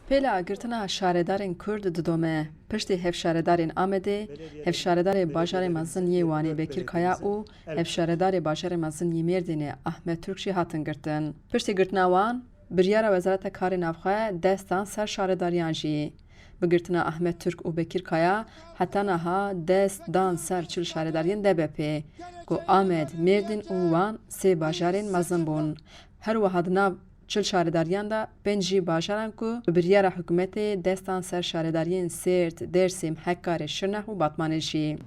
Pêla girtina şaredarên Kurd didome. Piştî hevşaredarên Amedê, hevşaredarê bajarê mezin yê Wanê Bekir Kaya û hevşaredarê bajarê mezin yê Mêrdînê Ahmed Türk jî hatin girtin. Piştî girtina wan, biryara Wezareta Karê Navxwe destan ser şaredariyan jî. Bi girtina Ahmed Türk û Bekir Kaya heta niha dest dan ser çil şaredariyên DBP ku Amed, Mêrdîn û Wan sê bajarên mezin bûn. Her wiha di nav çil şaredariyan da pênc jî bajaran ku bi biryara hikûmetê destan ser şaredariyên Sêrt, Dêrsim, Hekkarê, Şirnex û Batmanê jî.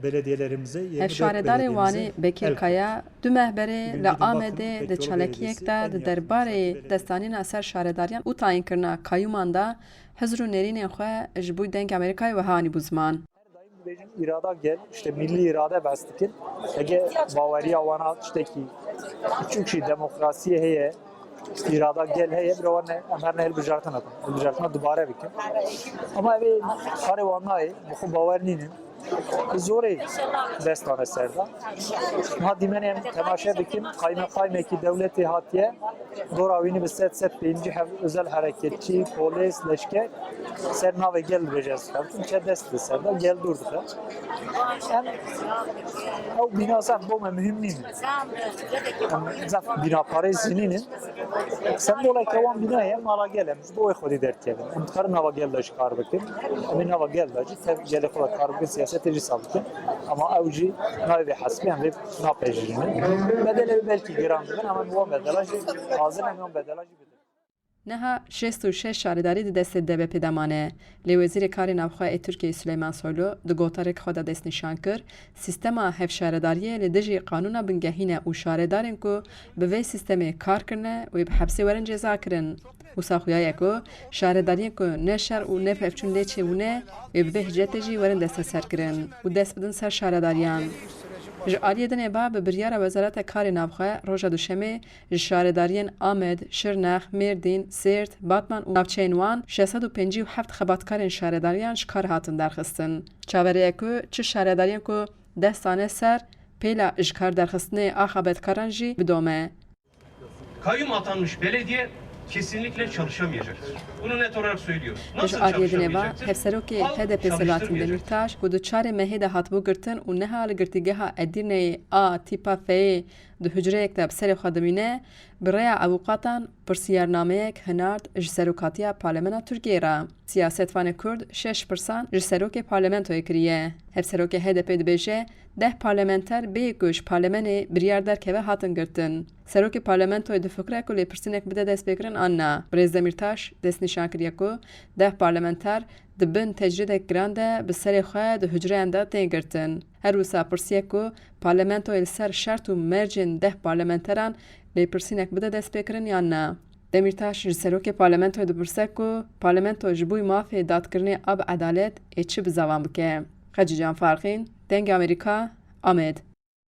Belediyelerimize 24 Hevşaredarê Wanê Bekir el Kaya du mehberê li Bakın, Amedê di Petrol çalekiyek Belediyesi de en di yakın derbarê belediye. destanîna ser şaredariyan û tayînkirina Kayûman da hizr û nêrînên xwe ji bo deng Amerîkayê wiha anî bû ziman. Bejim irada gel, işte milli irade bestikin. Ege bavariya wana tiştekî çünkü demokrasiye heye, irada gel heye bir wan emer nehel bijartin atin. Bijartin dubare bikin. Ama ev kare wanayı bu bawer ninin. Zor destan eserda. Ma dimenem temaşa bikin kaymakı devleti hatiye doravini bi set birinci özel hareketçi polis leşker ser nave gel bejez kaptın çe dest serda gel durdu. Hem o bina sen bu mühim değil. Zaf bina Paris'inin sen dolay kavan binaya mala gelem bu xodi dert yedim. Ontkar nava gel de çıkar bikin. Emin nava gel de tabi gel xod karbon siyaset sabıkın ama avcı navi hasbi hem de napejrini. Bedeli belki girandıgın ama bu bedelajı hazır hem bedelajı bilir. Neha 66 şaredarî di destê DBP de mane. Lê Wezîrê Karê Navxwe Tirkiyeyê Süleyman Soylu di gotarek xwe de destnîşan kir, sîstema hevşaredariyê li dijî qanûna bingehîne û şaredarên ku bi vê sîstemê kar kirine wê bi hepsê werin ceza kirin. Wisa xuya ku şaredariyên ku ne şer û ne pevçûn lê çêbûne wê bi vê hicretê jî werin desteserkirin û dest bidin ser şaredariyan. Ji aliyê dinê ba bi biryara Wezareta Karê Navxwe roja duşemê ji şaredariyên Amed, Şirnex, Mêrdîn, Sêrt, Batman û navçeyên wan 657 xebatkarên şaredariyan ji kar hatin derxistin. Çavereye ku çi şaredariyên ku destane ser pêla ji kar derxistinê a xebatkaran jî bidome. Kayyum atanmış belediye kesinlikle çalışamayacaktır. Bunu net olarak söylüyoruz. Nasıl Ji aliyê dinê ba çalışamayacaktır? hevserokê Halk HDP Selahattin çalıştırmayacak. Demirtaş ku di çarê mehê de hatibû girtin û neha li girtîgeha Edirneyê a tîpa F'yê di hucreyek de bi serê xwe dimîne, bi rêya awqatan pirsiyarnameyek hinard ji serokatiya Parlamentoya Tirkiyeyê re. Siyasetvanê Kurd 6 pirsan ji serokê parlamentoyê kiriye. Hevserokê HDP dibêje 10 parlamenter bê ku ji parlemenê biryar derkeve hatin girtin. Serokê parlamentoyê difikire ku lêpirsinek bide destpêkirin an na. Birêz Demirtaş destnîşan kiriye ku 10 parlamenter dibin tecridek giran de bi serê xwe di hucreyan de tên girtin. Her wisa pirsiye ku parlamentoyê li ser şert û mercên 10 parlamenteran lêpirsinek bide destpêkirin yan na. Demirtaş ji serokê parlamentoyê dipirse ku parlamento ji bo mafê dadkirinê a bi edalet ê çi bi zevan bike. Xecî Can Farxîn, Deng Amerîka, Amed.